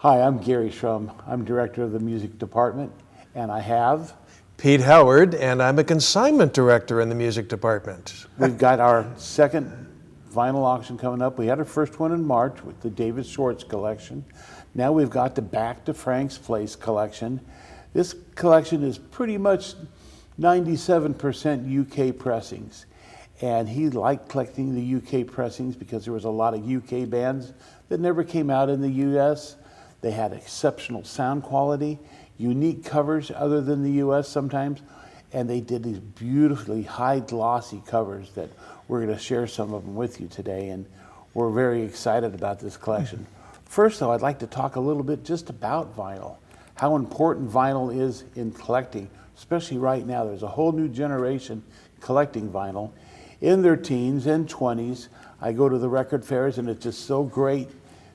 Hi, I'm Garry Shrum. I'm director of the music department, and I have Pete Howard, and I'm a consignment director in the music department. We've got our second vinyl auction coming up. We had our first one in March with the David Schwartz collection. Now we've got the Back to Frank's Place collection. This collection is pretty much 97% UK pressings. And he liked collecting the UK pressings because there was a lot of UK bands that never came out in the US. They had exceptional sound quality, unique covers other than the US sometimes, and they did these beautifully high glossy covers that we're going to share some of them with you today, and we're very excited about this collection. First though, I'd like to talk a little bit just about vinyl, how important vinyl is in collecting, especially right now. There's a whole new generation collecting vinyl in their teens and 20s. I go to the record fairs and it's just so great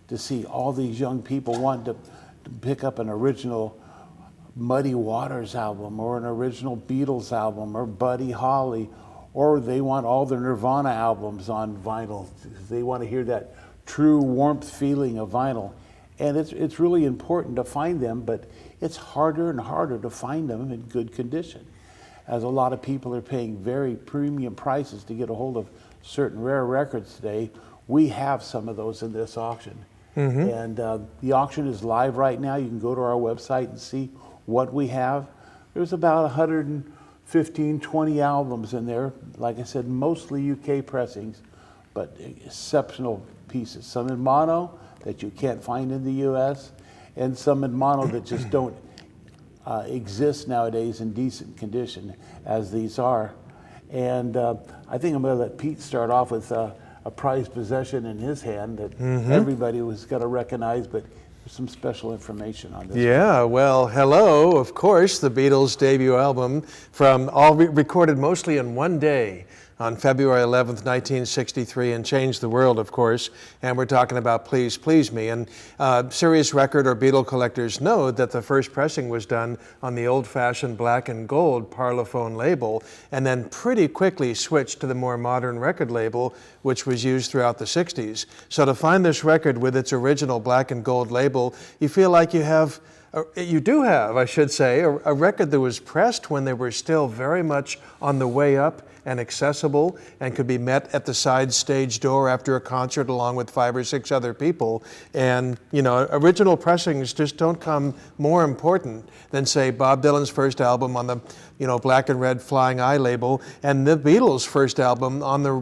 to see all these young people want to pick up an original Muddy Waters album or an original Beatles album or Buddy Holly, or they want all their Nirvana albums on vinyl. They want to hear that true warmth feeling of vinyl. And it's really important to find them, but it's harder and harder to find them in good condition, as a lot of people are paying very premium prices to get a hold of certain rare records today. We have some of those in this auction. And the auction is live right now. You can go to our website and see what we have. There's about 115, 20 albums in there. Like I said, mostly UK pressings, but exceptional pieces. Some in mono that you can't find in the US, and some in mono that just don't exist nowadays in decent condition as these are. And I think I'm going to let Pete start off with a prized possession in his hand that everybody was going to recognize, but there's some special information on this. Yeah, well, hello, of course, the Beatles' debut album, from all recorded mostly in one day on February 11th, 1963, and changed the world, of course. And we're talking about Please Please Me. And serious record or Beatle collectors know that the first pressing was done on the old-fashioned black and gold Parlophone label, and then pretty quickly switched to the more modern record label, which was used throughout the 60s. So to find this record with its original black and gold label, you feel like you do have, I should say, a record that was pressed when they were still very much on the way up and accessible and could be met at the side stage door after a concert along with 5 or 6 other people. And, you know, original pressings just don't come more important than, say, Bob Dylan's first album on the, black and red Flying Eye label, and the Beatles' first album on the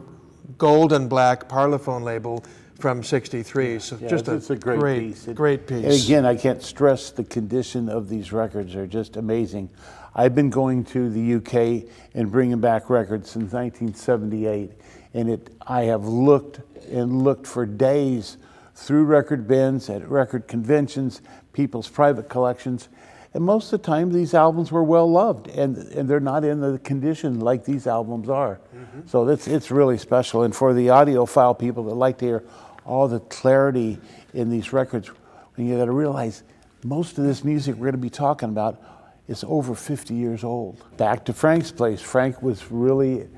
gold and black Parlophone label from '63. So yeah, just it's a great piece. Great piece. And again, I can't stress the condition of these records are just amazing. I've been going to the UK and bringing back records since 1978, and I have looked and looked for days through record bins, at record conventions, people's private collections, and most of the time these albums were well loved, and they're not in the condition like these albums are. So it's really special. And for the audiophile people that like to hear all the clarity in these records, you got to realize most of this music we're going to be talking about is over 50 years old. Back to Frank's Place. Frank was really,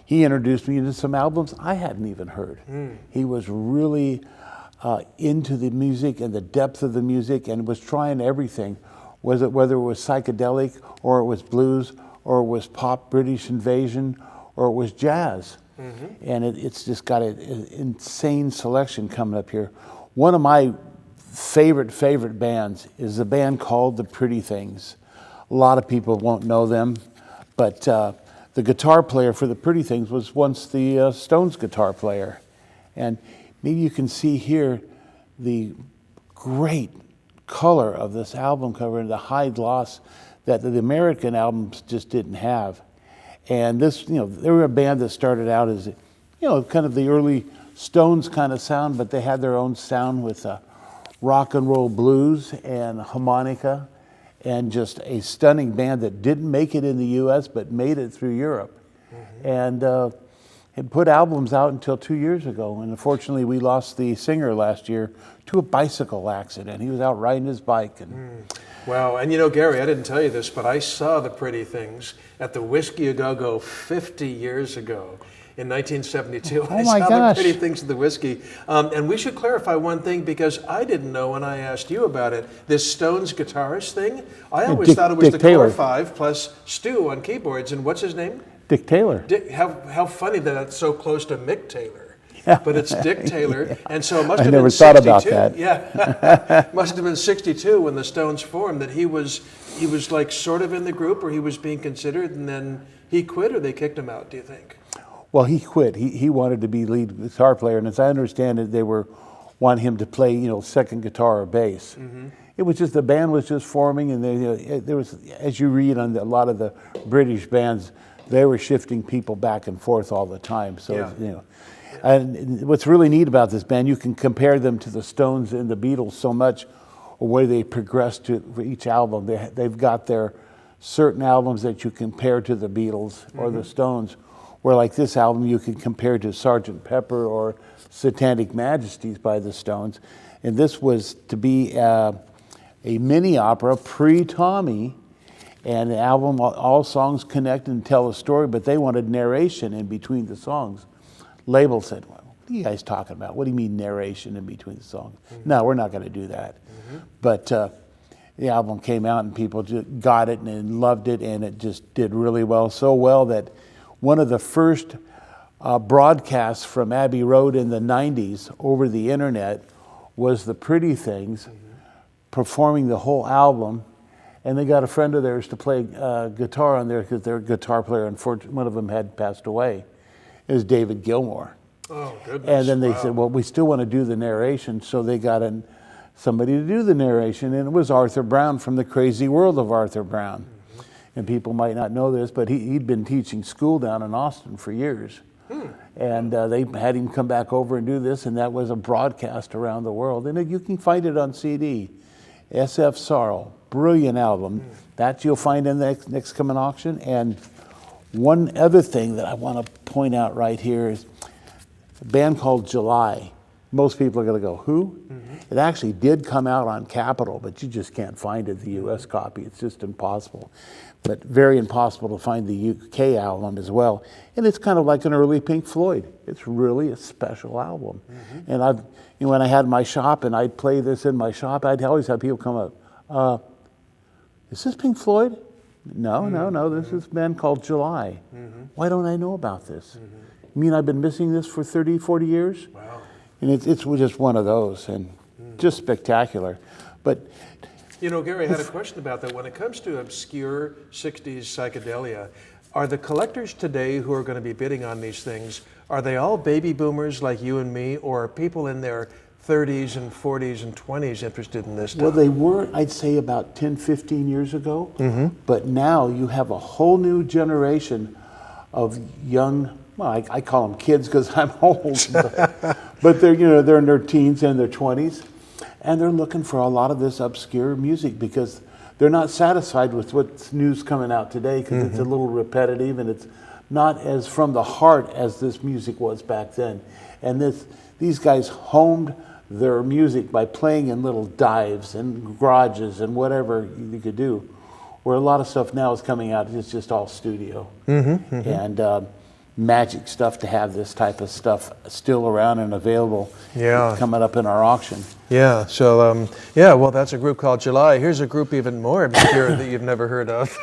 he introduced me to some albums I hadn't even heard. He was really into the music and the depth of the music, and was trying everything, whether it was psychedelic, or it was blues, or it was pop British invasion, or it was jazz. And it's just got an insane selection coming up here. One of my favorite bands is a band called The Pretty Things. A lot of people won't know them, but the guitar player for The Pretty Things was once the Stones guitar player. And maybe you can see here the great color of this album cover and the high gloss that the American albums just didn't have. And this, they were a band that started out as, kind of the early Stones kind of sound, but they had their own sound with rock and roll blues and harmonica, and just a stunning band that didn't make it in the US but made it through Europe. And had put albums out until 2 years ago, and unfortunately we lost the singer last year to a bicycle accident. He was out riding his bike. And Wow, and Garry, I didn't tell you this, but I saw The Pretty Things at the Whiskey A Go Go 50 years ago in 1972. Oh my I saw gosh. the pretty things of the whiskey. And we should clarify one thing, because I didn't know when I asked you about it. This Stones guitarist thing, I always thought it was Dick the Core Taylor. 5 plus Stu on keyboards. And what's his name? Dick Taylor. Dick, how funny that that's so close to Mick Taylor. Yeah. But it's Dick Taylor, and so it must I have never been thought 62. about that. Yeah, must have been 62 when the Stones formed. That he was like sort of in the group, or he was being considered, and then he quit, or they kicked him out. Do you think? Well, he quit. He wanted to be lead guitar player, and as I understand it, they were wanting him to play, second guitar or bass. It was just the band was just forming, and there was, as you read on a lot of the British bands, they were shifting people back and forth all the time. So Yeah. And what's really neat about this band, you can compare them to the Stones and the Beatles so much, or where they progressed to for each album. They've got their certain albums that you compare to the Beatles or the Stones, where like this album you can compare to Sgt. Pepper or Satanic Majesties by the Stones. And this was to be a mini opera pre-Tommy, and the album, all songs connect and tell a story, but they wanted narration in between the songs. Label said, well, what are you guys talking about? What do you mean narration in between the songs? No, we're not going to do that. But the album came out and people just got it and loved it, and it just did really well. So well that one of the first broadcasts from Abbey Road in the 90s over the internet was the Pretty Things performing the whole album. And they got a friend of theirs to play guitar on there, because their guitar player, unfortunately, one of them had passed away. It was David Gilmour. Oh, goodness. And then they said, well, we still want to do the narration. So they got somebody to do the narration. And it was Arthur Brown from The Crazy World of Arthur Brown. And people might not know this, but he'd been teaching school down in Austin for years. And they had him come back over and do this. And that was a broadcast around the world. And you can find it on CD. SF Sorrow. Brilliant album. That you'll find in the next coming auction. And one other thing that I want to point out right here is a band called July. Most people are going to go, who? It actually did come out on Capitol, but you just can't find it, the US copy. It's just impossible. But very impossible to find the UK album as well. And it's kind of like an early Pink Floyd. It's really a special album. And when I had my shop and I'd play this in my shop, I'd always have people come up, is this Pink Floyd? No, this is a band called July. Why don't I know about this? You mean I've been missing this for 30, 40 years? Wow. And it's just one of those, and just spectacular. But Gary, I had a question about that. When it comes to obscure 60s psychedelia, are the collectors today who are going to be bidding on these things, are they all baby boomers like you and me, or are people in their 30s and 40s and 20s interested in this stuff? Well, they were, I'd say, about 10, 15 years ago. But now you have a whole new generation of young, well, I call them kids because I'm old, but they're they're in their teens and their 20s, and they're looking for a lot of this obscure music because they're not satisfied with what's news coming out today, because it's a little repetitive and it's not as from the heart as this music was back then. And these guys honed their music by playing in little dives and garages and whatever you could do, where a lot of stuff now is coming out, it's just all studio. And magic stuff to have this type of stuff still around and available. Coming up in our auction. Yeah, so, well, that's a group called July. Here's a group even more obscure that you've never heard of.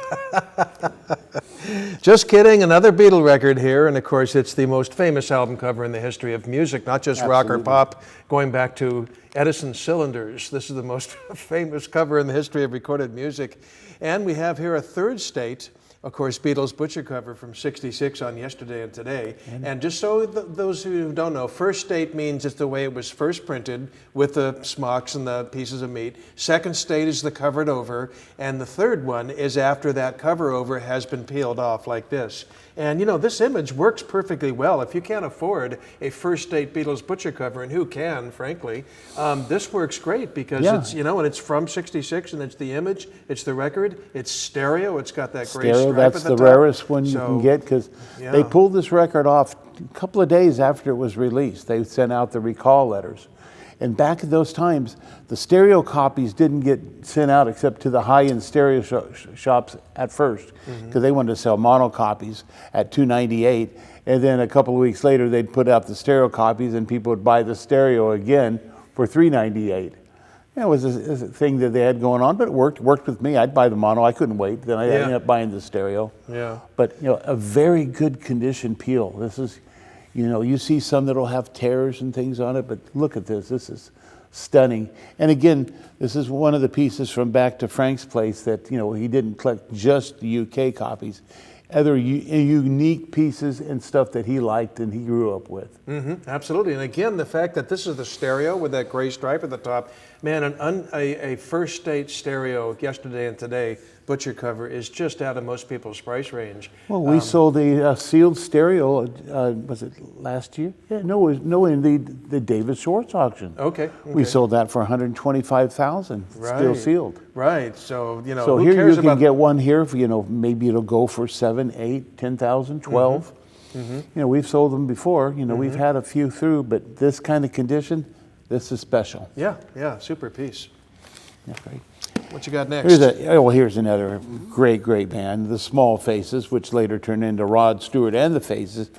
Just kidding, another Beatle record here, and of course it's the most famous album cover in the history of music, not just rock or pop, going back to Edison Cylinders. This is the most famous cover in the history of recorded music. And we have here a third state, of course, Beatles Butcher cover from '66 on Yesterday and Today. And just so those who don't know, first state means it's the way it was first printed with the smocks and the pieces of meat. Second state is the covered over. And the third one is after that cover over has been peeled off like this. And this image works perfectly well. If you can't afford a first state Beatles Butcher cover, and who can, frankly, this works great because it's, and it's from '66 and it's the image, it's the record, it's stereo, it's got that great stripe that's at the the top. rarest one you can get, because they pulled this record off a couple of days after it was released. They sent out the recall letters. And back in those times, the stereo copies didn't get sent out except to the high-end stereo shops at first, because they wanted to sell mono copies at $2.98, and then a couple of weeks later they'd put out the stereo copies, and people would buy the stereo again for $3.98. It was a thing that they had going on, but it worked with me. I'd buy the mono. I couldn't wait. Then I ended up buying the stereo. Yeah. But a very good condition peel. This is, you see some that'll have tears and things on it, but look at this. This is stunning. And again, this is one of the pieces from Back to Frank's place that, he didn't collect just the UK copies. Other unique pieces and stuff that he liked and he grew up with. Absolutely. And again, the fact that this is the stereo with that gray stripe at the top, man, a first state stereo yesterday and today butcher cover is just out of most people's price range. Well, we sold a sealed stereo, was it last year? Yeah, in the David Schwartz auction. Okay. We sold that for $125,000, still sealed. Right. So, So who here cares you can about get one here for, maybe it'll go for 7, 8, 10,000, 12. We've sold them before. We've had a few through, but this kind of condition, this is special. Yeah, super piece. Yeah, great. What you got next? Here's another great band, the Small Faces, which later turned into Rod Stewart and the Faces.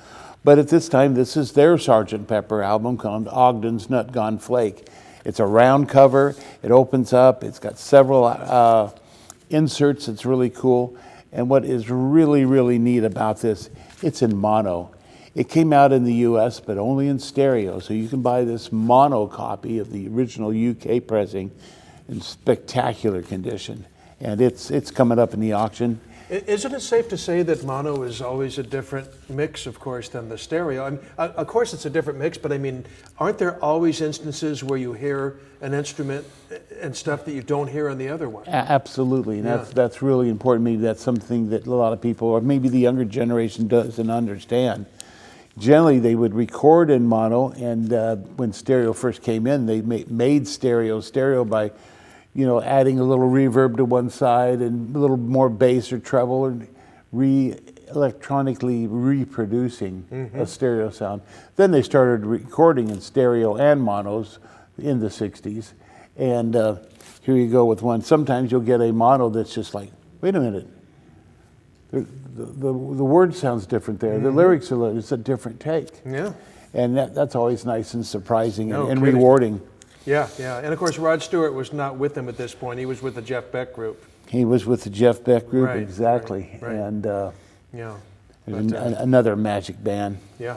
But at this time, this is their Sgt. Pepper album called Ogden's Nut Gone Flake. It's a round cover. It opens up. It's got several inserts. It's really cool. And what is really, really neat about this, it's in mono. It came out in the US, but only in stereo. So you can buy this mono copy of the original UK pressing in spectacular condition. And it's coming up in the auction. Isn't it safe to say that mono is always a different mix, of course, than the stereo? I mean, of course, it's a different mix, but I mean, aren't there always instances where you hear an instrument and stuff that you don't hear on the other one? Absolutely, and that's really important. Maybe that's something that a lot of people, or maybe the younger generation, doesn't understand. Generally, they would record in mono, and when stereo first came in, they made stereo by adding a little reverb to one side and a little more bass or treble, and electronically reproducing a stereo sound. Then they started recording in stereo and monos in the 60s. And here you go with one. Sometimes you'll get a mono that's just like, wait a minute, the word sounds different there. The lyrics it's a different take. Yeah. And that's always nice and surprising and rewarding. Yeah. And of course, Rod Stewart was not with them at this point. He was with the Jeff Beck Group. He was with the Jeff Beck Group, Right, exactly. right. And But, another magic band. Yeah.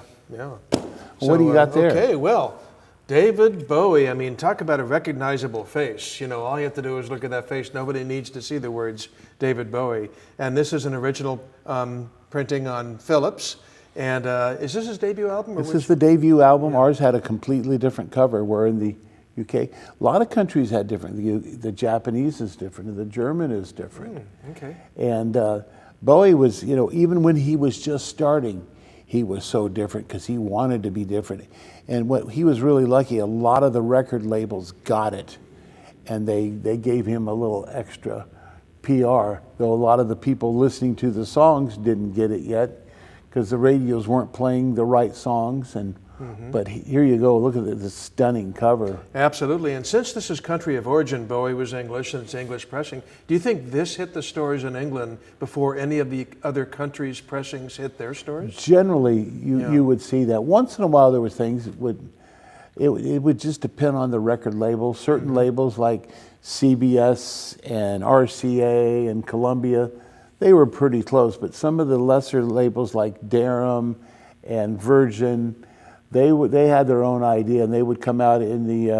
What do you got there? Okay, well, David Bowie. I mean, talk about a recognizable face. All you have to do is look at that face. Nobody needs to see the words David Bowie. And this is an original printing on Phillips. And is this his debut album? This is the debut album. Ours had a completely different cover. We're in the UK. A lot of countries had different. The Japanese is different, and the German is different. Okay. And Bowie was, even when he was just starting, he was so different because he wanted to be different. And what he was really lucky, a lot of the record labels got it, and they gave him a little extra PR, though a lot of the people listening to the songs didn't get it yet because the radios weren't playing the right songs. But here you go, look at this stunning cover. Absolutely, and since this is country of origin, Bowie was English and it's English pressing, do you think this hit the stores in England before any of the other countries' pressings hit their stores? Generally, you would see that. Once in a while there were things that it would just depend on the record label. Certain labels like CBS and RCA and Columbia, they were pretty close, but some of the lesser labels like Durham and Virgin, they had their own idea, and they would come out in the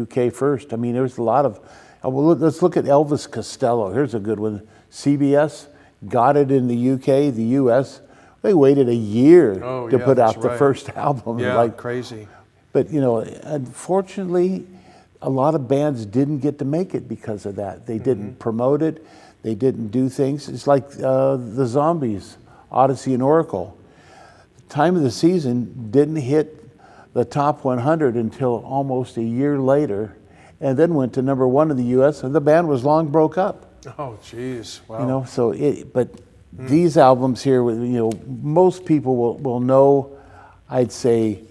UK first. I mean, there was a lot of, let's look at Elvis Costello. Here's a good one. CBS got it in the UK, the US. They waited a year to put out the first album. Yeah, crazy. But, unfortunately, a lot of bands didn't get to make it because of that. They didn't promote it. They didn't do things. It's like the Zombies, Odyssey and Oracle. Time of the Season didn't hit the top 100 until almost a year later, and then went to number 1 in the U.S., and the band was long broke up. Oh, geez, wow. But these albums here, most people will know, I'd say,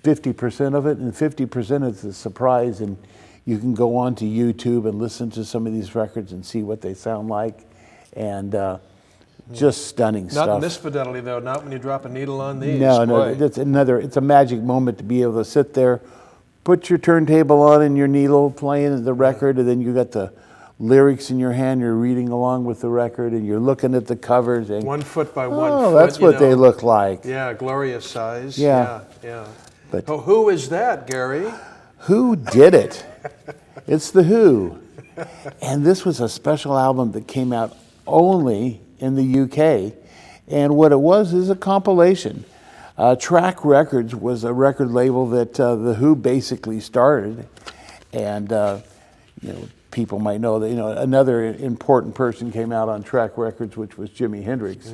50% of it, and 50% is the surprise. And you can go on to YouTube and listen to some of these records and see what they sound like, and just stunning stuff. Not in this fidelity, though. Not when you drop a needle on these. No, Boy. it's a magic moment to be able to sit there, put your turntable on and your needle playing the record, and then you got the lyrics in your hand, you're reading along with the record, and you're looking at the covers. And 1 foot by 1 foot. Oh, that's what they look like. Yeah, glorious size. Yeah. Yeah. But oh, who is that, Gary? who did it? It's the Who. And this was a special album that came out only in the UK. And what it was is a compilation. Track Records was a record label that the Who basically started. And people might know that another important person came out on Track Records, which was Jimi Hendrix.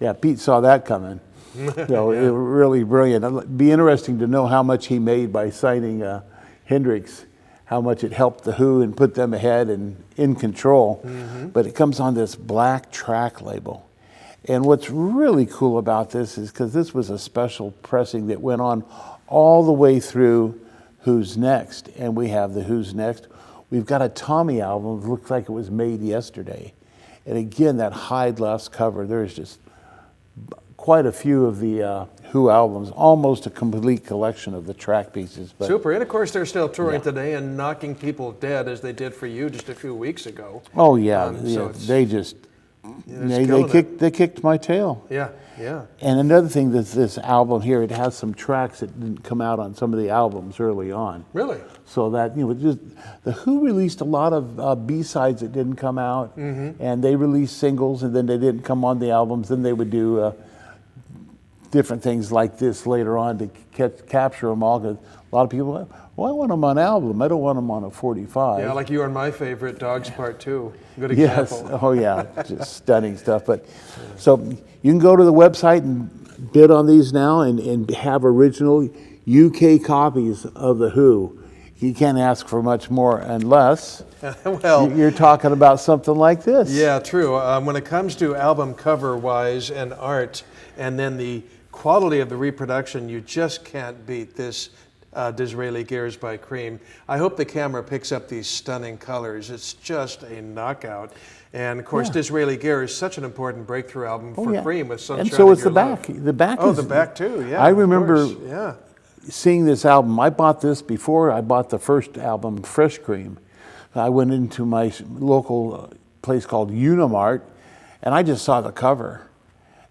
Yeah, Pete saw that coming. It was really brilliant. It'd be interesting to know how much he made by signing Hendrix, how much it helped the Who and put them ahead and in control. But it comes on this black track label. And what's really cool about this is because this was a special pressing that went on all the way through Who's Next. And we have the Who's Next. We've got a Tommy album that looks like it was made yesterday. And again, that high gloss cover, there's just quite a few of the Who albums, almost a complete collection of the track pieces. But super. And of course, they're still touring today and knocking people dead as they did for you just a few weeks ago. Oh, yeah. So they just, they kicked my tail. Yeah, yeah. And another thing that's this album here, it has some tracks that didn't come out on some of the albums early on. Really? So that, just the Who released a lot of B-sides that didn't come out, and they released singles, and then they didn't come on the albums. Then they would do different things like this later on to capture them all. Because a lot of people, I want them on album. I don't want them on a 45. Yeah, like you are my favorite, Dogs Part 2. Good example. Yes. Oh, yeah. Just stunning stuff. But so you can go to the website and bid on these now and have original UK copies of the Who. You can't ask for much more unless you're talking about something like this. Yeah, true. When it comes to album cover-wise and art, and then the quality of the reproduction, you just can't beat this Disraeli Gears by Cream. I hope the camera picks up these stunning colors. It's just a knockout. And of course, Disraeli Gears is such an important breakthrough album for Cream with Sunshine. And so is the back. The back is... the back too, yeah. I remember seeing this album. I bought this before I bought the first album, Fresh Cream. I went into my local place called Unimart, and I just saw the cover.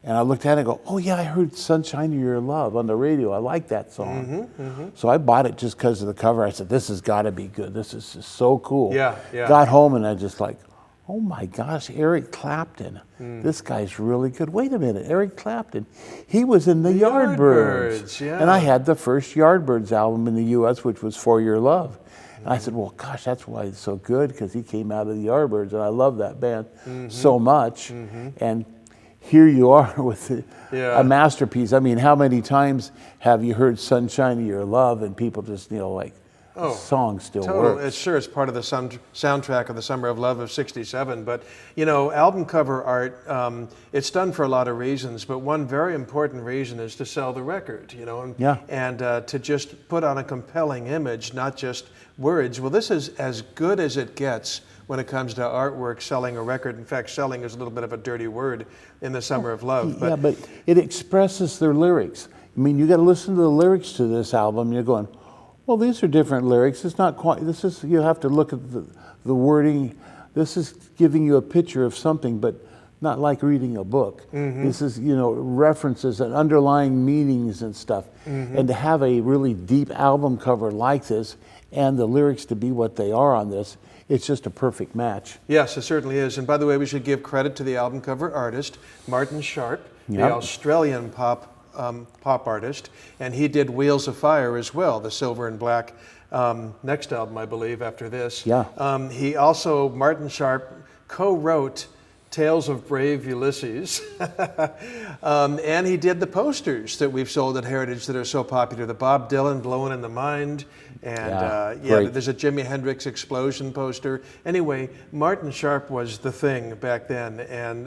And I looked at it and go, oh yeah, I heard Sunshine of Your Love on the radio. I like that song. So I bought it just because of the cover. I said, this has got to be good. This is just so cool. Yeah. Got home and I just like, oh my gosh, Eric Clapton. This guy's really good. Wait a minute, Eric Clapton. He was in the Yardbirds. Yeah. And I had the first Yardbirds album in the U.S., which was For Your Love. And I said, well, gosh, that's why it's so good, because he came out of the Yardbirds, and I love that band so much. And here you are with a masterpiece. I mean, how many times have you heard Sunshine of Your Love and people just, the song still works. It's part of the soundtrack of the Summer of Love of '67. But, album cover art, it's done for a lot of reasons, but one very important reason is to sell the record, and to just put on a compelling image, not just words. Well, this is as good as it gets when it comes to artwork, selling a record. In fact, selling is a little bit of a dirty word in the Summer of Love. But it expresses their lyrics. I mean, you got to listen to the lyrics to this album. You're going, well, these are different lyrics. It's not quite, you have to look at the wording. This is giving you a picture of something, but not like reading a book. This is, references and underlying meanings and stuff. And to have a really deep album cover like this and the lyrics to be what they are on this, it's just a perfect match. Yes, it certainly is. And by the way, we should give credit to the album cover artist, Martin Sharp, the Australian pop artist, and he did Wheels of Fire as well, the silver and black next album, I believe, after this. He also, Martin Sharp, co-wrote Tales of Brave Ulysses, and he did the posters that we've sold at Heritage that are so popular, the Bob Dylan Blowin' in the Mind, and there's a Jimi Hendrix Explosion poster. Anyway, Martin Sharp was the thing back then, and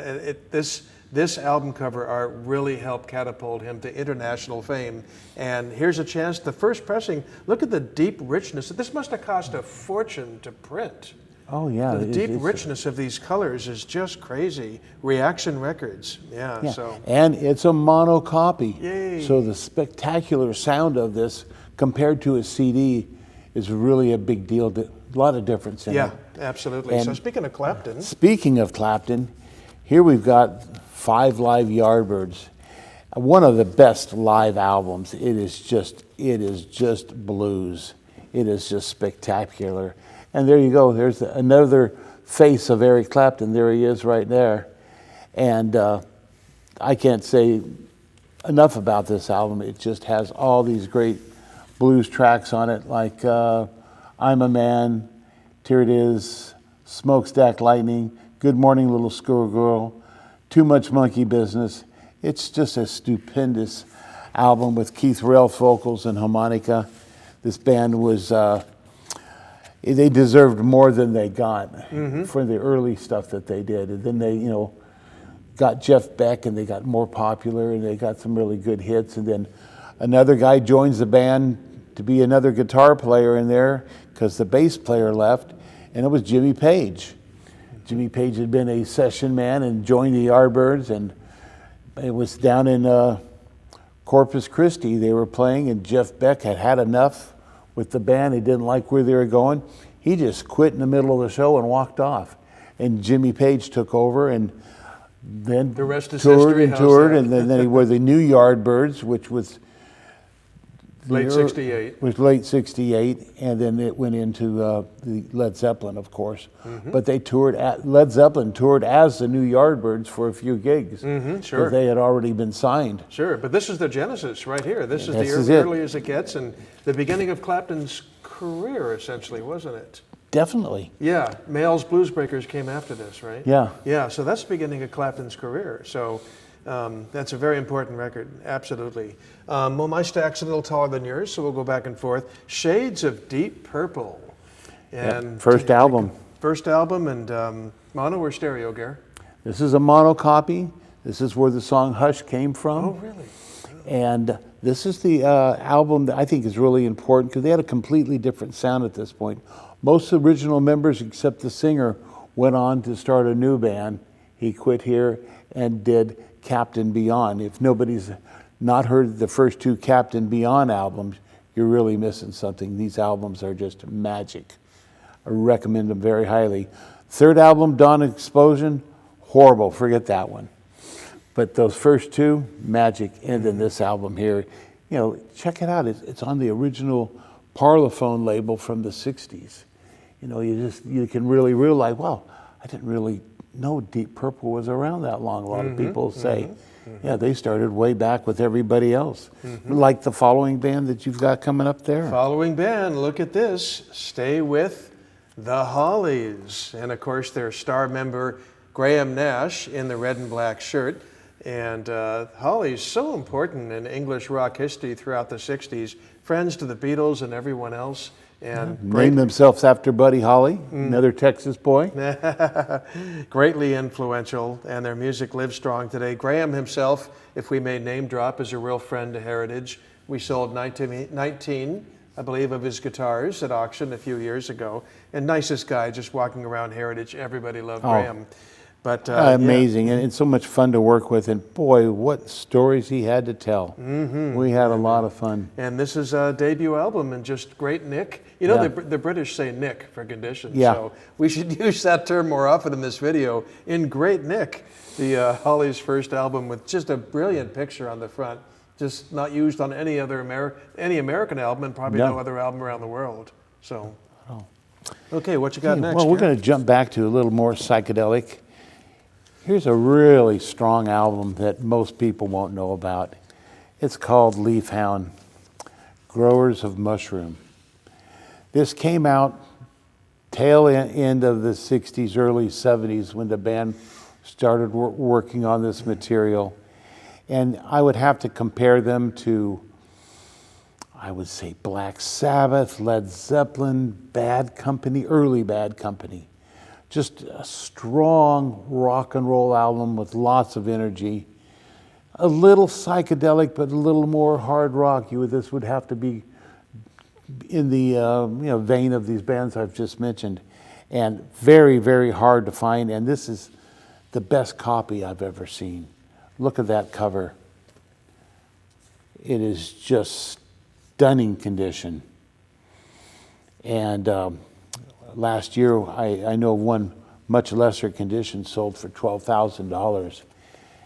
this this album cover art really helped catapult him to international fame. And here's a chance, the first pressing, look at the deep richness. This must have cost a fortune to print. Oh, yeah. The deep richness of these colors is just crazy. Reaction Records, yeah. So. And it's a mono copy. Yay. So the spectacular sound of this compared to a CD is really a big deal. A lot of difference in it. Yeah, absolutely. And so speaking of Clapton. Speaking of Clapton, here we've got 5 live Yardbirds. One of the best live albums. It is just blues. It is just spectacular. And there you go. There's another face of Eric Clapton. There he is right there. And I can't say enough about this album. It just has all these great blues tracks on it, like I'm a Man, Here It Is, Smokestack Lightning, Good Morning Little Schoolgirl, Too Much Monkey Business. It's just a stupendous album with Keith Relf vocals and harmonica. This band was... they deserved more than they got for the early stuff that they did. And then they, got Jeff Beck, and they got more popular, and they got some really good hits. And then another guy joins the band to be another guitar player in there because the bass player left, and it was Jimmy Page. Jimmy Page had been a session man and joined the Yardbirds, and it was down in Corpus Christi they were playing, and Jeff Beck had had enough with the band. He didn't like where they were going. He just quit in the middle of the show and walked off. And Jimmy Page took over, and then the rest is toured history. and toured, and then he were the new Yardbirds, which was late 68. Was late 68, and then it went into the Led Zeppelin, of course. But they Led Zeppelin toured as the new Yardbirds for a few gigs. Sure. They had already been signed. Sure, but this is the genesis right here. This is the early as it gets, and the beginning of Clapton's career, essentially, wasn't it? Definitely. Yeah, Males Blues Breakers came after this, right? Yeah. Yeah, so that's the beginning of Clapton's career. So that's a very important record, absolutely. Well, my stack's a little taller than yours, so we'll go back and forth. Shades of Deep Purple. And first album. First album, and mono or stereo, Garry? This is a mono copy. This is where the song Hush came from. Oh, really? And this is the album that I think is really important because they had a completely different sound at this point. Most of the original members, except the singer, went on to start a new band. He quit here and did Captain Beyond. If nobody's not heard the first 2 Captain Beyond albums, you're really missing something. These albums are just magic. I recommend them very highly. Third album, Dawn Explosion, horrible, forget that one. But those first 2, magic. And then this album here, check it out. It's on the original Parlophone label from the 60s. You can really realize, wow, I didn't really know Deep Purple was around that long. A lot of people say, yeah, they started way back with everybody else. Like the following band that you've got coming up there. Following band, look at this. Stay with the Hollies. And of course, their star member, Graham Nash, in the red and black shirt. And Hollies, so important in English rock history throughout the 60s. Friends to the Beatles and everyone else. And named themselves after Buddy Holly, another Texas boy. Greatly influential, and their music lives strong today. Graham himself, if we may name drop, is a real friend to Heritage. We sold 19, I believe, of his guitars at auction a few years ago. And nicest guy, just walking around Heritage. Everybody loved Graham. But amazing, and it's so much fun to work with, and boy, what stories he had to tell. We had a lot of fun. And this is a debut album, and just great nick. The British say nick for condition, so we should use that term more often in this video. In great nick, the Hollies' first album with just a brilliant picture on the front, just not used on any other American album, and probably no other album around the world. So, okay, what you got next? Well, we're going to jump back to a little more psychedelic. Here's a really strong album that most people won't know about. It's called Leaf Hound, Growers of Mushroom. This came out tail end of the 60s, early 70s when the band started working on this material. And I would have to compare them to, I would say, Black Sabbath, Led Zeppelin, Bad Company, early Bad Company. Just a strong rock and roll album with lots of energy. A little psychedelic, but a little more hard rock. This would have to be in the vein of these bands I've just mentioned, and very, very hard to find. And this is the best copy I've ever seen. Look at that cover. It is just stunning condition. And last year, I know one much lesser condition sold for $12,000.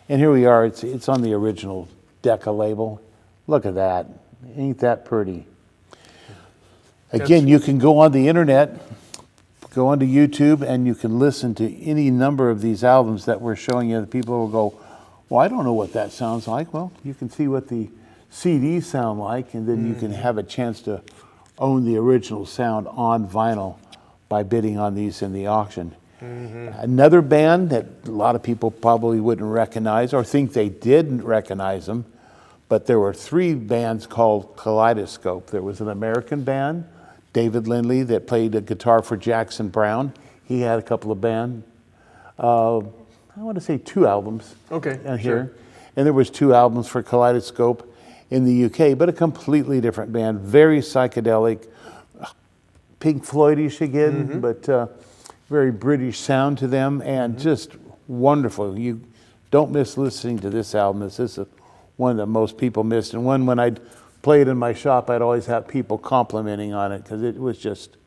And here we are, it's on the original Decca label. Look at that, ain't that pretty? Again, you can go on the internet, go onto YouTube, and you can listen to any number of these albums that we're showing you. The people will go, well, I don't know what that sounds like. Well, you can see what the CDs sound like, and then you can have a chance to own the original sound on vinyl by bidding on these in the auction. Another band that a lot of people probably wouldn't recognize or think they didn't recognize them, but there were three bands called Kaleidoscope. There was an American band, David Lindley, that played a guitar for Jackson Browne. He had a couple of bands. I want to say 2 albums here. Sure. And there was 2 albums for Kaleidoscope in the UK, but a completely different band, very psychedelic, Pink Floydish again, but very British sound to them, and just wonderful. You don't miss listening to this album. This is one that most people missed, and one when I'd play it in my shop, I'd always have people complimenting on it because it was just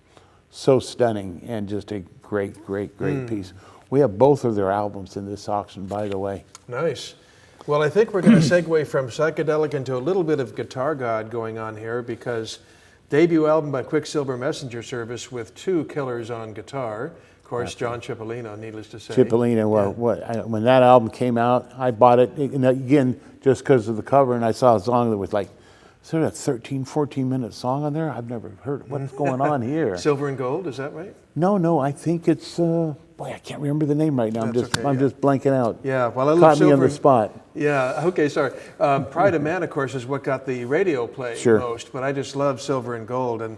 so stunning and just a great, great, great piece. We have both of their albums in this auction, by the way. Nice. Well, I think we're going to segue from psychedelic into a little bit of Guitar God going on here, because debut album by Quicksilver Messenger Service with 2 killers on guitar. Of course, John Cipollino, needless to say. Cipollino, when that album came out, I bought it, and again, just because of the cover, and I saw a song that was like, is there a 13, 14-minute song on there? I've never heard. What's going on here? Silver and Gold, is that right? No, I think it's, boy, I can't remember the name right now. I'm just blanking out. Yeah, well, I love Caught me Silver. on the spot. Yeah, okay, sorry. Pride of Man, of course, is what got the radio play most, but I just love Silver and Gold. And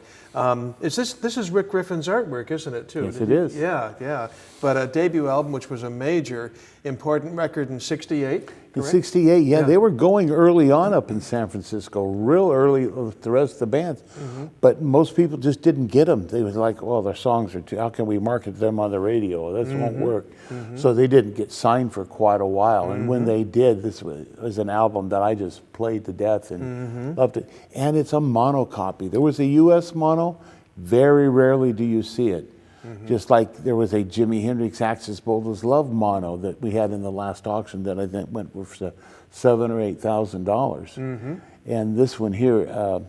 this is Rick Griffin's artwork, isn't it, too? Yes, it is. Yeah. But a debut album, which was a major, important record in '68. In '68, yeah, they were going early on up in San Francisco, real early with the rest of the bands. But most people just didn't get them. They was like, well, their songs are too, how can we market them on the radio? This won't work. So they didn't get signed for quite a while. And when they did, this was an album that I just played to death and loved it. And it's a mono copy. There was a US mono. Very rarely do you see it. Just like there was a Jimi Hendrix Axis Bold as Love mono that we had in the last auction that I think went for $7,000 or $8,000. And this one here,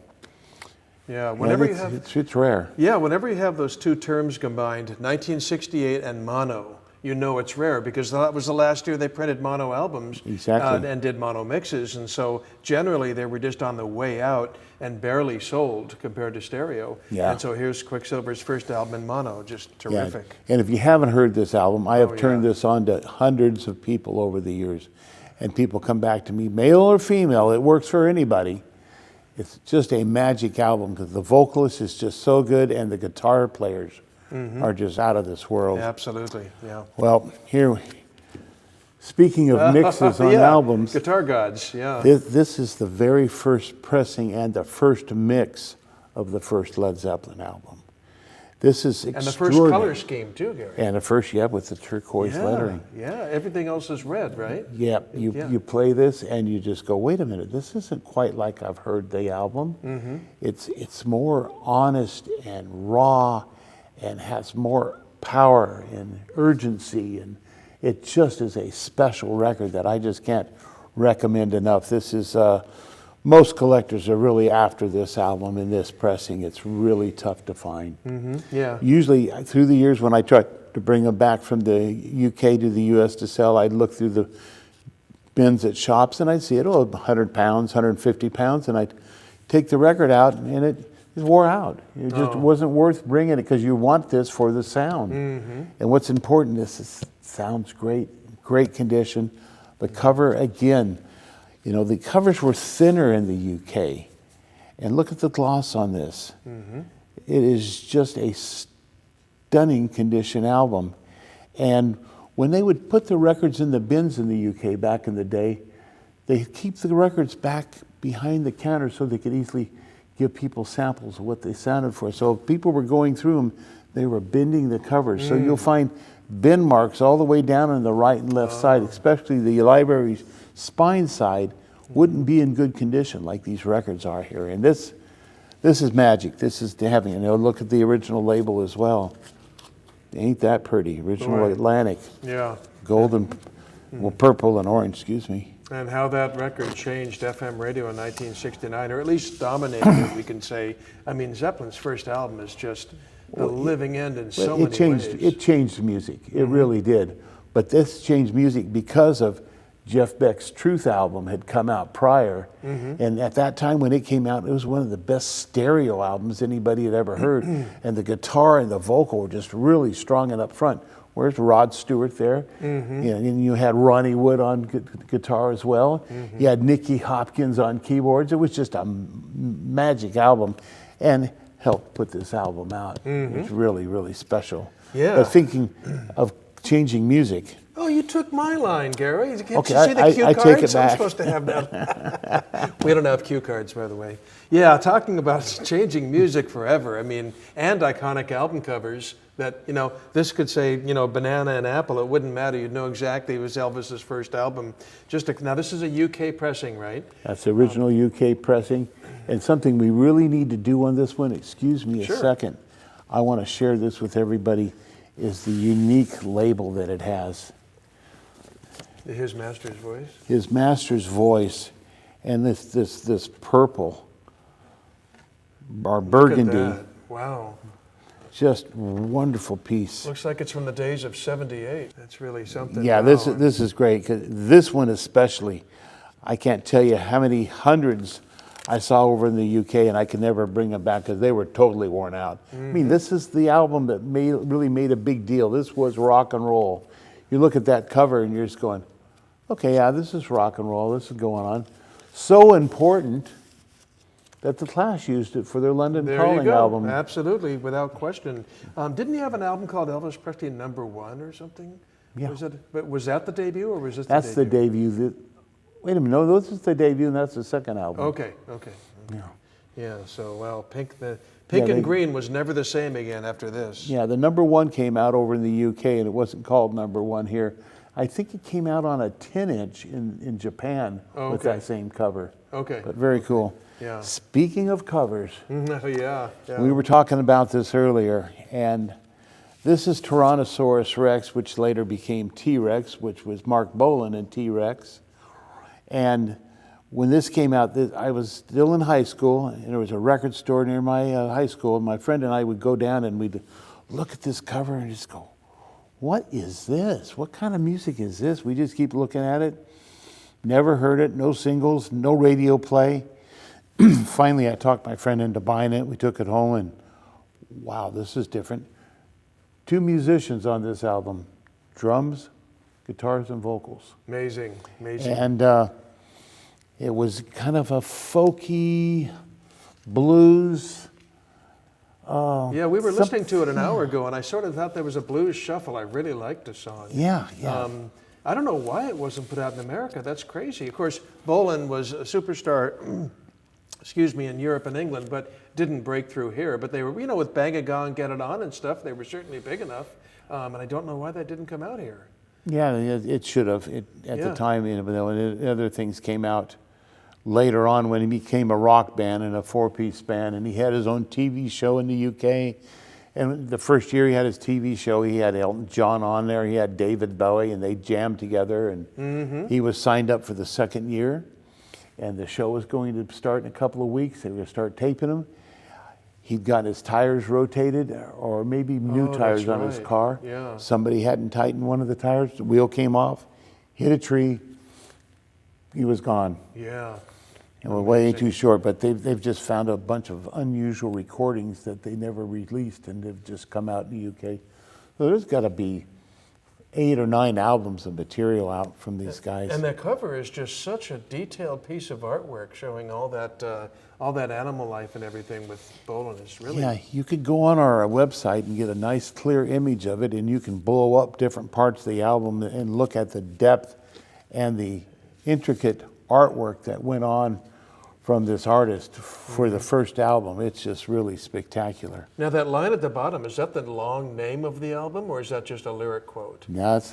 whenever it's rare. Yeah, whenever you have those 2 terms combined, 1968 and mono, you know it's rare, because that was the last year they printed mono albums and did mono mixes, and so generally they were just on the way out and barely sold compared to stereo. And so here's Quicksilver's first album in mono, just terrific. And if you haven't heard this album, I have turned this on to hundreds of people over the years, and people come back to me, male or female, it works for anybody. It's just a magic album because the vocalist is just so good, and the guitar players are just out of this world. Absolutely, yeah. Well, here, speaking of mixes on albums, Guitar Gods, this is the very first pressing and the first mix of the first Led Zeppelin album. This is extraordinary. And the first color scheme too, Gary. And the first, with the turquoise lettering. Yeah, everything else is red, right? Yeah, you play this and you just go, wait a minute, this isn't quite like I've heard the album. It's more honest and raw and has more power and urgency, and it just is a special record that I just can't recommend enough. This is, most collectors are really after this album and this pressing. It's really tough to find. Usually through the years when I tried to bring them back from the UK to the US to sell, I'd look through the bins at shops and I'd see it, 100 pounds, 150 pounds, and I'd take the record out and it wore out. It just wasn't worth bringing it because you want this for the sound. And what's important is it sounds great, great condition. The cover, again, the covers were thinner in the UK. And look at the gloss on this. It is just a stunning condition album. And when they would put the records in the bins in the UK back in the day, they keep the records back behind the counter so they could easily give people samples of what they sounded for. So if people were going through them, they were bending the covers. So you'll find bin marks all the way down on the right and left side, especially the library's spine side wouldn't be in good condition like these records are here. And this is magic. This is having, you know, look at the original label as well. Ain't that pretty? Original Boy. Atlantic. Yeah. Golden, well, purple and orange, excuse me. And how that record changed FM radio in 1969, or at least dominated it, we can say. I mean, Zeppelin's first album is just the living end in so many ways. It changed music. It really did. But this changed music because of Jeff Beck's Truth album had come out prior. And at that time when it came out, it was one of the best stereo albums anybody had ever heard. And the guitar and the vocal were just really strong and up front. Where's Rod Stewart there? You know, and you had Ronnie Wood on guitar as well. You had Nicky Hopkins on keyboards. It was just a magic album, and helped put this album out. It was really, really special. Yeah. But thinking of changing music. Oh, you took my line, Gary. Can't Okay, you see the cue I cards? take it back. I'm supposed to have that. We don't have cue cards, by the way. Yeah, talking about changing music forever. I mean, and iconic album covers that, you know, this could say, you know, banana and apple. It wouldn't matter. You'd know exactly it was Elvis's first album. Now, this is a UK pressing, right? That's the original UK pressing. And something we really need to do on this one, excuse me a second. I want to share this with everybody, is the unique label that it has. His master's voice? His master's voice, and this purple, or burgundy. Look at that. Wow. Just wonderful piece. Looks like it's from the days of '78. That's really something. Yeah, Wow. this is great, 'cause this one especially, I can't tell you how many hundreds I saw over in the UK, and I could never bring them back because they were totally worn out. I mean, this is the album that really made a big deal. This was rock and roll. You look at that cover and you're just going, okay, yeah, this is rock and roll. This is going on. So important that the Clash used it for their London There Calling you go. album. Absolutely, without question. Didn't he have an album called Elvis Presley #1 or something? Yeah. Was that the debut, or was this That's the the debut? debut. Wait a minute, no, this is the debut, and that's the second album. Okay. Yeah. Yeah, so, well, Pink Yeah, and Green was never the same again after this. Yeah, the #1 came out over in the UK, and it wasn't called #1 here. I think it came out on a 10-inch in Japan with that same cover. Okay. But very cool. Yeah. Speaking of covers, Yeah. we were talking about this earlier, and this is Tyrannosaurus Rex, which later became T-Rex, which was Mark Bolan in T-Rex. And when this came out, I was still in high school, and there was a record store near my high school, and my friend and I would go down and we'd look at this cover and just go, what is this? What kind of music is this? We just keep looking at it. Never heard it, no singles, no radio play. Finally, I talked my friend into buying it. We took it home, and wow, this is different. 2 musicians on this album, drums, guitars, and vocals. Amazing. And it was kind of a folky blues. Yeah, we were listening to it an hour ago, and I sort of thought there was a blues shuffle. I really liked the song. Yeah. I don't know why it wasn't put out in America. That's crazy. Of course, Bolan was a superstar, in Europe and England, but didn't break through here. But they were, with Bang a Gong, Get It On and stuff, they were certainly big enough. And I don't know why that didn't come out here. Yeah, it should have. At the time, and other things came out later on when he became a rock band and a 4-piece band, and he had his own TV show in the UK. And the first year he had his TV show, he had Elton John on there, he had David Bowie, and they jammed together, and he was signed up for the second year, and the show was going to start in a couple of weeks. They were going to start taping him. He'd got his tires rotated, or maybe new tires on his car. Yeah. Somebody hadn't tightened one of the tires, the wheel came off, hit a tree, he was gone. Yeah. And we're way too short, but they've just found a bunch of unusual recordings that they never released, and they've just come out in the UK. So there's got to be 8 or 9 albums of material out from these guys. And that cover is just such a detailed piece of artwork showing all that animal life and everything with Bolan. Is really Yeah, you could go on our website and get a nice clear image of it, and you can blow up different parts of the album and look at the depth and the intricate artwork that went on from this artist for the first album. It's just really spectacular. Now that line at the bottom, is that the long name of the album, or is that just a lyric quote? No, that's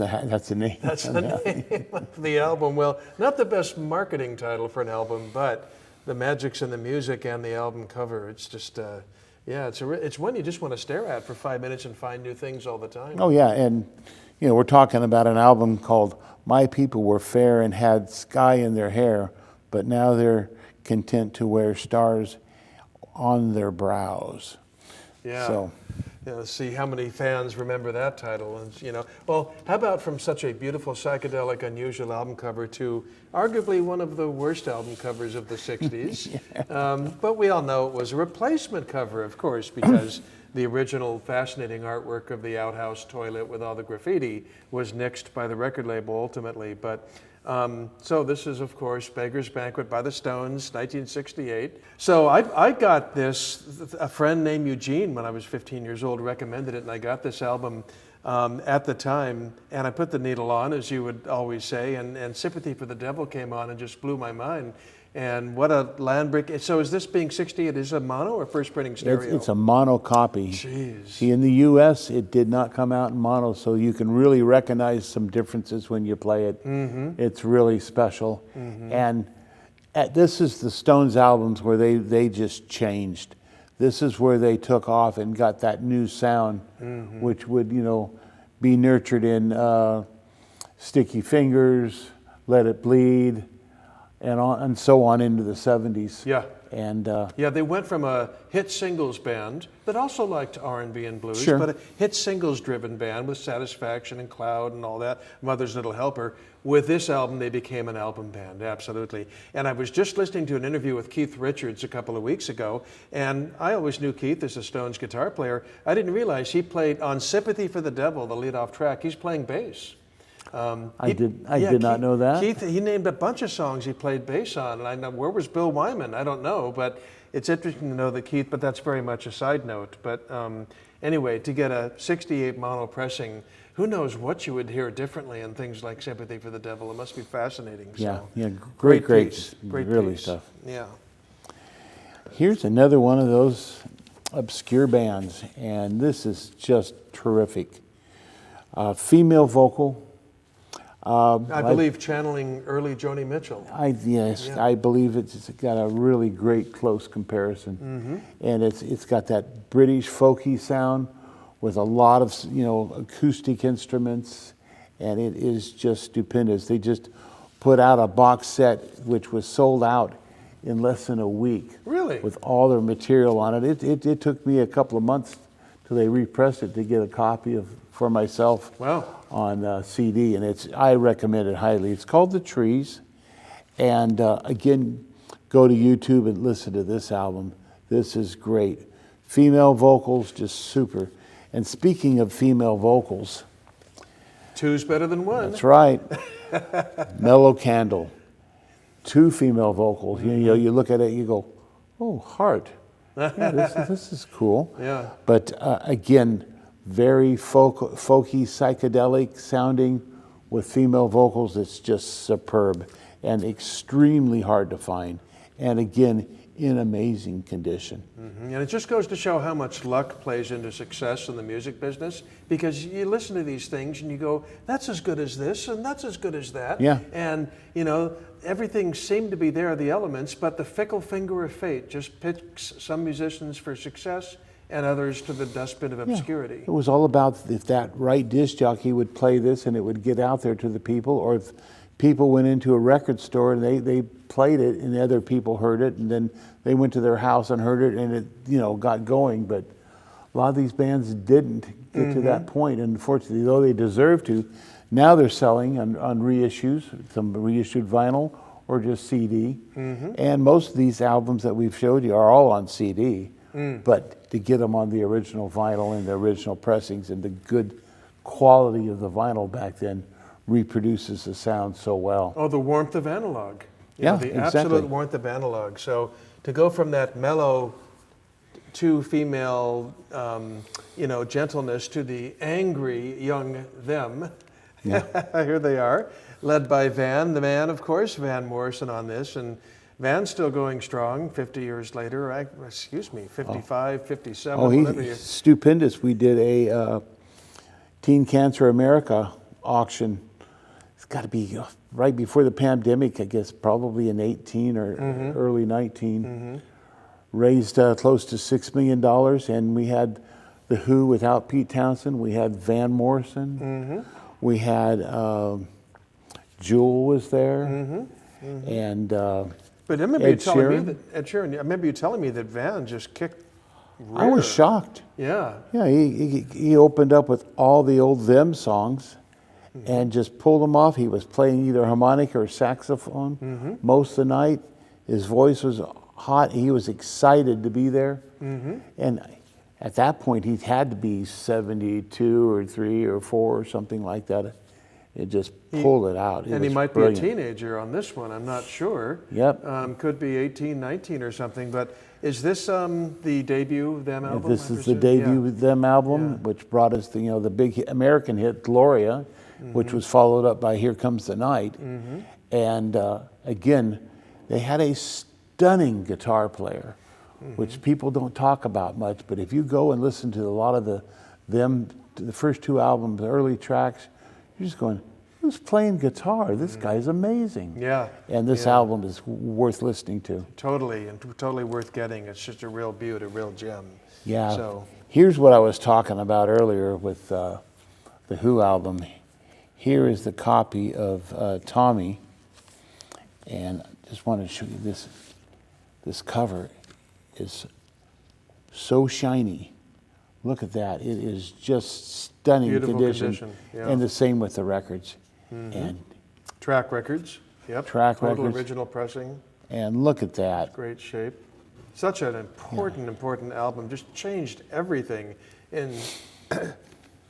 the name. That's the name of the album. Well, not the best marketing title for an album, but the magic's in the music and the album cover. It's just, yeah, it's one you just want to stare at for 5 minutes and find new things all the time. Oh yeah, and you know, we're talking about an album called My People Were Fair and Had Sky in Their Hair, but now they're content to wear stars on their brows. Yeah. So, yeah, let's see how many fans remember that title. And, you know, well, how about from such a beautiful, psychedelic, unusual album cover to arguably one of the worst album covers of the 60s? But we all know it was a replacement cover, of course, because the original fascinating artwork of the outhouse toilet with all the graffiti was nixed by the record label ultimately. But so this is, of course, Beggar's Banquet by the Stones, 1968. So I got this, a friend named Eugene, when I was 15 years old, recommended it, and I got this album at the time, and I put the needle on, as you would always say, and Sympathy for the Devil came on and just blew my mind. And what a land break. So is this being 60, it is a mono or first printing stereo? it's a mono copy. Jeez. See, in the U.S., it did not come out in mono, so you can really recognize some differences when you play it. It's really special. And this is the Stones albums where they just changed. This is where they took off and got that new sound, which would, you know, be nurtured in Sticky Fingers, Let It Bleed, and so on into the 70s. Yeah. And yeah, they went from a hit singles band that also liked R&B and blues, Sure. but a hit singles driven band with Satisfaction and Cloud and all that, Mother's Little Helper. With this album, they became an album band, absolutely. And I was just listening to an interview with Keith Richards a couple of weeks ago, and I always knew Keith as a Stones guitar player. I didn't realize he played on Sympathy for the Devil, the lead-off track, he's playing bass. I did not know that. Keith, he named a bunch of songs he played bass on, and I know, where was Bill Wyman? I don't know, but it's interesting to know that Keith, but that's very much a side note. But anyway, to get a 68 mono pressing, who knows what you would hear differently in things like Sympathy for the Devil. It must be fascinating. Yeah, So, yeah, great piece. Great really piece. stuff. Yeah. Here's another one of those obscure bands, and this is just terrific. Female vocal. I believe channeling early Joni Mitchell. Yes, Yeah. I believe it's got a really great close comparison, and it's got that British folky sound with a lot of, you know, acoustic instruments, and it is just stupendous. They just put out a box set which was sold out in less than a week. Really? With all their material on it. It took me a couple of months till they repressed it to get a copy for myself. Wow. On CD, and I recommend it highly. It's called The Trees, and again, go to YouTube and listen to this album. This is great. Female vocals, just super. And speaking of female vocals, Two's better than one. that's right. Mellow Candle, 2 female vocals. You know, you look at it, you go, oh, heart. Yeah, this is cool. Yeah. But again, very folky, psychedelic sounding with female vocals. It's just superb and extremely hard to find. And again, in amazing condition. And it just goes to show how much luck plays into success in the music business, because you listen to these things and you go, that's as good as this and that's as good as that. Yeah. And, you know, everything seemed to be there, the elements, but the fickle finger of fate just picks some musicians for success and others to the dustbin of obscurity. It was all about if that right disc jockey would play this and it would get out there to the people, or if people went into a record store and they played it and the other people heard it, and then they went to their house and heard it, and it, you know, got going. But a lot of these bands didn't get to that point, and unfortunately, though they deserve to, now they're selling on reissues, some reissued vinyl or just CD. And most of these albums that we've showed you are all on CD. But to get them on the original vinyl and the original pressings and the good quality of the vinyl back then reproduces the sound so well. Oh, the warmth of analog. You Yeah, know, the exactly. absolute warmth of analog. So to go from that mellow to female, gentleness to the angry young them. Yeah. Here they are, led by Van, the man, of course, Van Morrison on this. And Van's still going strong 50 years later, 55, 57, Oh, whatever he's you... stupendous. We did a Teen Cancer America auction. It's got to be right before the pandemic, I guess, probably in 18 or early 19. Raised close to $6 million, and we had The Who without Pete Townsend. We had Van Morrison. We had Jewel was there, and But I remember Ed I remember you telling me that Van just kicked rear. I was shocked. Yeah. Yeah, he opened up with all the old Them songs and just pulled them off. He was playing either harmonica or saxophone most of the night. His voice was hot. He was excited to be there. And at that point, he had to be 72 or 3 or 4 or something like that. It just pulled it out. And he might be a teenager on this one, I'm not sure. Yep. Could be 18, 19 or something. But is this the debut Them album? This I is the presume? debut Them album, which brought us the big American hit Gloria, which was followed up by Here Comes the Night. And again, they had a stunning guitar player, which people don't talk about much. But if you go and listen to a lot of the first 2 albums, the early tracks, you're just going, who's playing guitar? This guy's amazing. Yeah. And this album is worth listening to. Totally, and totally worth getting. It's just a real beaut, a real gem. Yeah. So here's what I was talking about earlier with the Who album. Here is the copy of Tommy, and I just want to show you this. This cover is so shiny. Look at that. It is just stunning Beautiful condition. yeah. And the same with the records. And Track records. Yep. Track Total records. original pressing. And look at that. Great shape. Such an important album. Just changed everything in,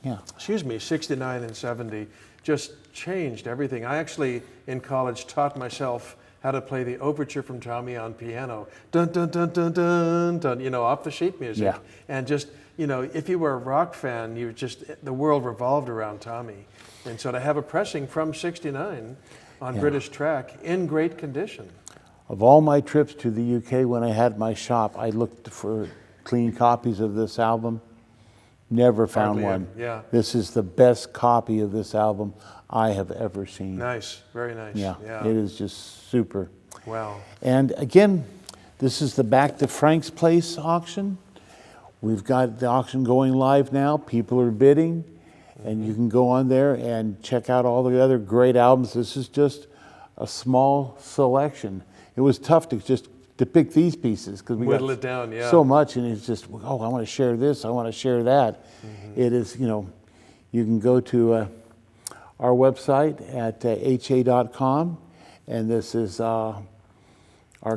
Yeah. 69 and 70. Just changed everything. I actually, in college, taught myself how to play the overture from Tommy on piano. Dun, dun, dun, dun, dun, dun, off the sheet music. Yeah. And just, if you were a rock fan, the world revolved around Tommy. And so to have a pressing from 69 on British Track in great condition. Of all my trips to the UK when I had my shop, I looked for clean copies of this album. Never found Hardly one. yeah. This is the best copy of this album I have ever seen. Nice, very nice. Yeah, it is just super. Wow. And again, this is the Back to Frank's Place auction. We've got the auction going live now. People are bidding, and you can go on there and check out all the other great albums. This is just a small selection. It was tough to pick these pieces because we Whittle got it down, yeah. so much, and it's just, I want to share this, I want to share that. It is, you can go to our website at ha.com, and this is our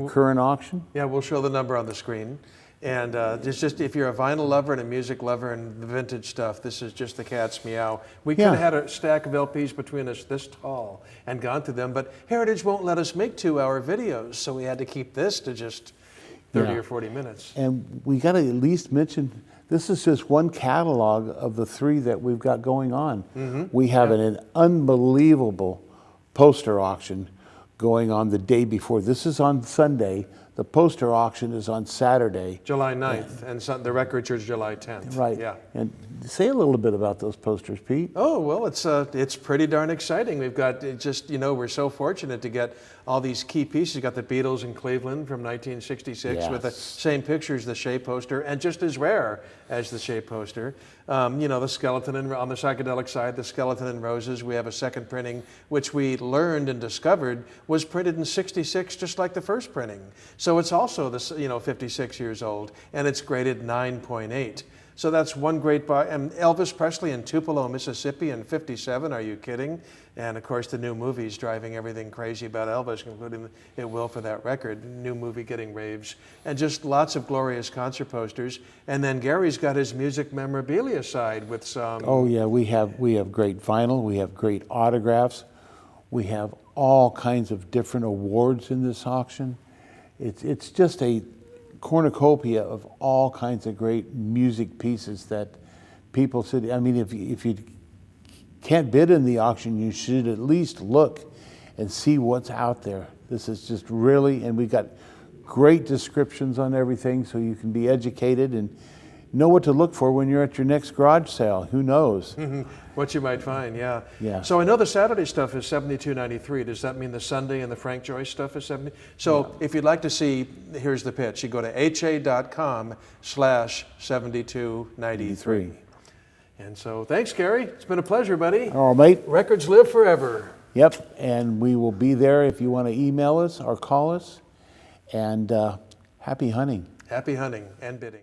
current auction. Yeah, we'll show the number on the screen. And just if you're a vinyl lover and a music lover and the vintage stuff, this is just the cat's meow. We could have had a stack of LPs between us this tall and gone through them, but Heritage won't let us make 2-hour videos, so we had to keep this to just 30 or 40 minutes. And we got to at least mention, this is just one catalog of the 3 that we've got going on. We have an unbelievable poster auction going on the day before. This is on Sunday. The poster auction is on Saturday. July 9th, and the records are July 10th. Right. Yeah. And say a little bit about those posters, Pete. Oh, well, it's pretty darn exciting. We've got we're so fortunate to get all these key pieces. You got the Beatles in Cleveland from 1966 with the same pictures, the Shea poster, and just as rare as the Shea poster. The skeleton on the psychedelic side, the Skeleton in Roses. We have a second printing, which we learned and discovered was printed in 66, just like the first printing. So it's also 56 years old, and it's graded 9.8. So that's one great box. And Elvis Presley in Tupelo, Mississippi in '57, are you kidding? And of course the new movie's driving everything crazy about Elvis, including It Will for that record. New movie getting raves. And just lots of glorious concert posters. And then Garry's got his music memorabilia side with some... Oh yeah, we have great vinyl, we have great autographs, we have all kinds of different awards in this auction. It's just a cornucopia of all kinds of great music pieces that people should, I mean, if you can't bid in the auction, you should at least look and see what's out there. This is just really, and we've got great descriptions on everything so you can be educated and know what to look for when you're at your next garage sale. Who knows? What you might find, yeah. Yeah. So I know the Saturday stuff is $72.93. Does that mean the Sunday and the Frank Joyce stuff is $70? So if you'd like to see, here's the pitch. You go to ha.com/7293. And so thanks, Garry. It's been a pleasure, buddy. All right, mate. Records live forever. Yep, and we will be there if you want to email us or call us. And happy hunting. Happy hunting and bidding.